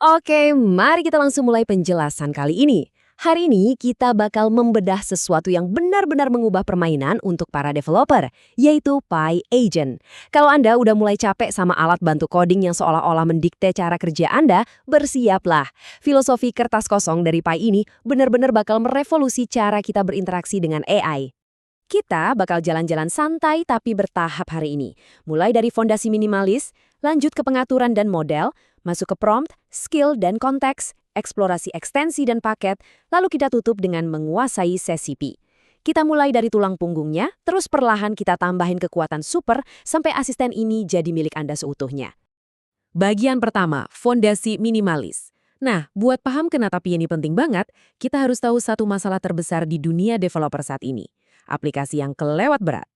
Oke, mari kita langsung mulai penjelasan kali ini. Hari ini kita bakal membedah sesuatu yang benar-benar mengubah permainan untuk para developer, yaitu PyAgent. Kalau Anda udah mulai capek sama alat bantu coding yang seolah-olah mendikte cara kerja Anda, bersiaplah. Filosofi kertas kosong dari Py ini benar-benar bakal merevolusi cara kita berinteraksi dengan AI. Kita bakal jalan-jalan santai tapi bertahap hari ini. Mulai dari fondasi minimalis, lanjut ke pengaturan dan model, masuk ke prompt, skill dan konteks, eksplorasi ekstensi dan paket, lalu kita tutup dengan menguasai sesi Pi. Kita mulai dari tulang punggungnya, terus perlahan kita tambahin kekuatan super sampai asisten ini jadi milik Anda seutuhnya. Bagian pertama, fondasi minimalis. Nah, buat paham kenapa Pi ini penting banget, kita harus tahu satu masalah terbesar di dunia developer saat ini. Aplikasi yang kelewat berat.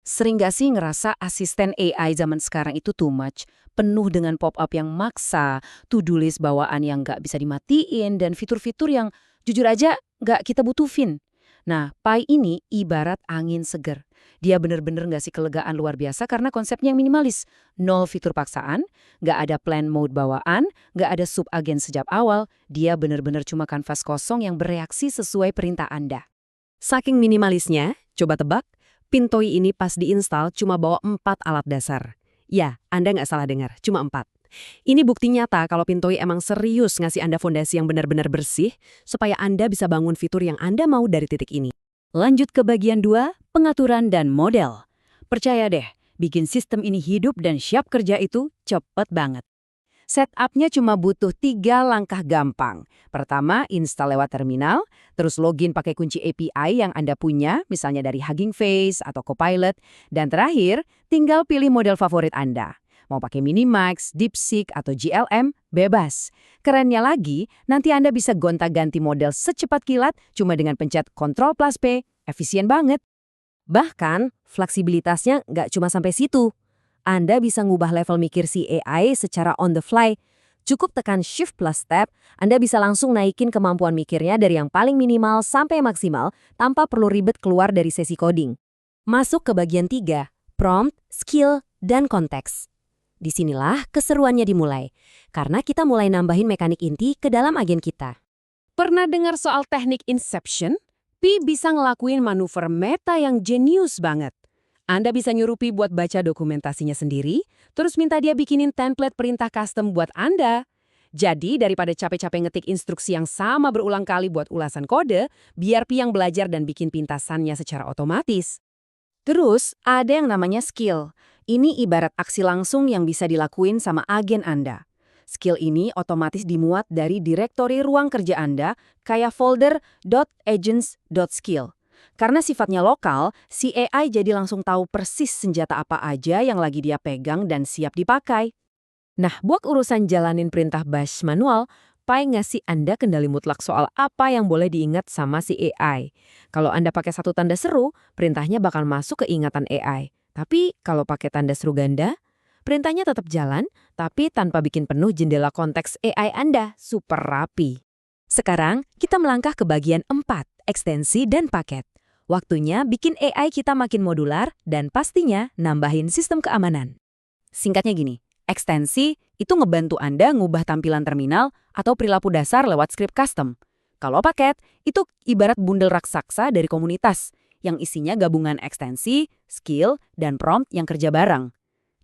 Sering gak sih ngerasa asisten AI zaman sekarang itu too much? Penuh dengan pop-up yang maksa, to-do list bawaan yang gak bisa dimatiin, dan fitur-fitur yang jujur aja gak kita butuhin. Nah, Pi ini ibarat angin seger. Dia bener-bener ngasih kelegaan luar biasa karena konsepnya yang minimalis. Nol fitur paksaan, gak ada plan mode bawaan, gak ada sub-agen sejak awal. Dia bener-bener cuma kanvas kosong yang bereaksi sesuai perintah Anda. Saking minimalisnya, coba tebak, Pintoi ini pas diinstal cuma bawa 4 alat dasar. Ya, Anda nggak salah dengar, cuma 4. Ini bukti nyata kalau Pintoi emang serius ngasih Anda fondasi yang benar-benar bersih, supaya Anda bisa bangun fitur yang Anda mau dari titik ini. Lanjut ke bagian 2, pengaturan dan model. Percaya deh, bikin sistem ini hidup dan siap kerja itu cepet banget. Setupnya cuma butuh 3 langkah gampang. Pertama, install lewat terminal, terus login pakai kunci API yang Anda punya, misalnya dari Hugging Face atau Copilot, dan terakhir, tinggal pilih model favorit Anda. Mau pakai Minimax, DeepSeek, atau GLM, bebas. Kerennya lagi, nanti Anda bisa gonta-ganti model secepat kilat cuma dengan pencet Ctrl+P, efisien banget. Bahkan, fleksibilitasnya nggak cuma sampai situ. Anda bisa ngubah level mikir si AI secara on the fly. Cukup tekan Shift plus Tab, Anda bisa langsung naikin kemampuan mikirnya dari yang paling minimal sampai maksimal tanpa perlu ribet keluar dari sesi coding. Masuk ke bagian 3, prompt, skill, dan konteks. Disinilah keseruannya dimulai, karena kita mulai nambahin mekanik inti ke dalam agen kita. Pernah dengar soal teknik Inception? Pi bisa ngelakuin manuver meta yang jenius banget. Anda bisa nyuruh Pi buat baca dokumentasinya sendiri, terus minta dia bikinin template perintah custom buat Anda. Jadi, daripada capek-capek ngetik instruksi yang sama berulang kali buat ulasan kode, biar Pi yang belajar dan bikin pintasannya secara otomatis. Terus, ada yang namanya skill. Ini ibarat aksi langsung yang bisa dilakuin sama agen Anda. Skill ini otomatis dimuat dari direktori ruang kerja Anda, kayak folder .agents.skill. Karena sifatnya lokal, si AI jadi langsung tahu persis senjata apa aja yang lagi dia pegang dan siap dipakai. Nah, buat urusan jalanin perintah bash manual, Pi ngasih Anda kendali mutlak soal apa yang boleh diingat sama si AI. Kalau Anda pakai satu tanda seru, perintahnya bakal masuk ke ingatan AI. Tapi kalau pakai tanda seru ganda, perintahnya tetap jalan, tapi tanpa bikin penuh jendela konteks AI Anda. Super rapi. Sekarang, kita melangkah ke bagian 4, ekstensi dan paket. Waktunya bikin AI kita makin modular dan pastinya nambahin sistem keamanan. Singkatnya gini, ekstensi itu ngebantu Anda ngubah tampilan terminal atau perilaku dasar lewat script custom. Kalau paket, itu ibarat bundel raksasa dari komunitas yang isinya gabungan ekstensi, skill, dan prompt yang kerja bareng.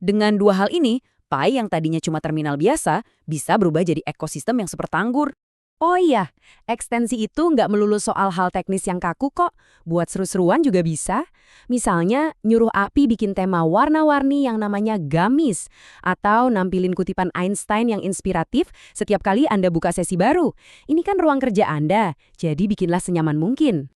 Dengan 2 hal ini, Pi yang tadinya cuma terminal biasa bisa berubah jadi ekosistem yang super tanggur. Oh iya, ekstensi itu nggak melulu soal hal teknis yang kaku kok. Buat seru-seruan juga bisa. Misalnya, nyuruh API bikin tema warna-warni yang namanya gamis. Atau nampilin kutipan Einstein yang inspiratif setiap kali Anda buka sesi baru. Ini kan ruang kerja Anda, jadi bikinlah senyaman mungkin.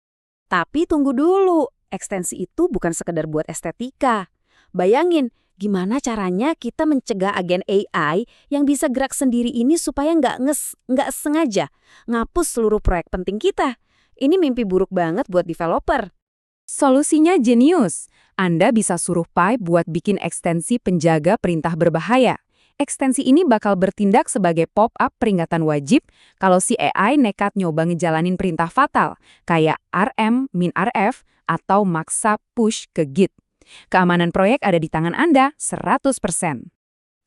Tapi tunggu dulu, ekstensi itu bukan sekedar buat estetika. Bayangin, gimana caranya kita mencegah agen AI yang bisa gerak sendiri ini supaya nggak sengaja ngapus seluruh proyek penting kita. Ini mimpi buruk banget buat developer. Solusinya jenius. Anda bisa suruh Pi buat bikin ekstensi penjaga perintah berbahaya. Ekstensi ini bakal bertindak sebagai pop-up peringatan wajib kalau si AI nekat nyoba ngejalanin perintah fatal, kayak rm -rf atau maksa push ke Git. Keamanan proyek ada di tangan Anda 100%.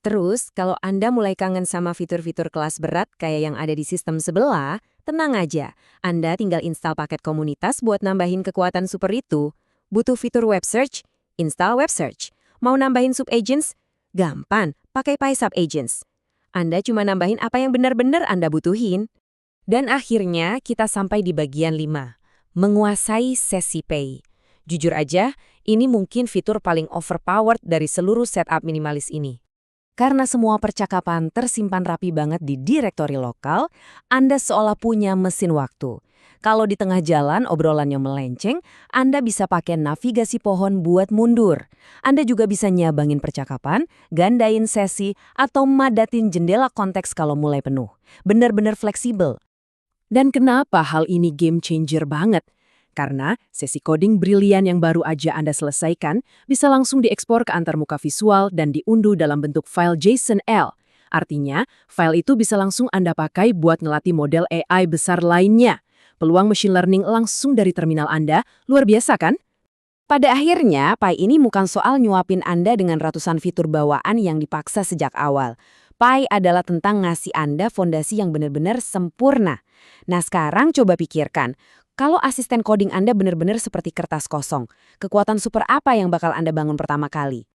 Terus, kalau Anda mulai kangen sama fitur-fitur kelas berat kayak yang ada di sistem sebelah, tenang aja. Anda tinggal install paket komunitas buat nambahin kekuatan super itu. Butuh fitur web search? Install web search. Mau nambahin sub agents? Gampang, pakai Pi Sub Agents. Anda cuma nambahin apa yang benar-benar Anda butuhin. Dan akhirnya kita sampai di bagian 5. Menguasai sesi Pay. Jujur aja, ini mungkin fitur paling overpowered dari seluruh setup minimalis ini. Karena semua percakapan tersimpan rapi banget di direktori lokal, Anda seolah punya mesin waktu. Kalau di tengah jalan obrolannya melenceng, Anda bisa pakai navigasi pohon buat mundur. Anda juga bisa nyabangin percakapan, gandain sesi, atau madatin jendela konteks kalau mulai penuh. Benar-benar fleksibel. Dan kenapa hal ini game changer banget? Karena sesi coding brilian yang baru aja Anda selesaikan bisa langsung diekspor ke antarmuka visual dan diunduh dalam bentuk file JSON-L. Artinya, file itu bisa langsung Anda pakai buat ngelatih model AI besar lainnya. Peluang machine learning langsung dari terminal Anda, luar biasa kan? Pada akhirnya, Pi ini bukan soal nyuapin Anda dengan ratusan fitur bawaan yang dipaksa sejak awal. Pi adalah tentang ngasih Anda fondasi yang benar-benar sempurna. Nah sekarang coba pikirkan, kalau asisten coding Anda benar-benar seperti kertas kosong, kekuatan super apa yang bakal Anda bangun pertama kali?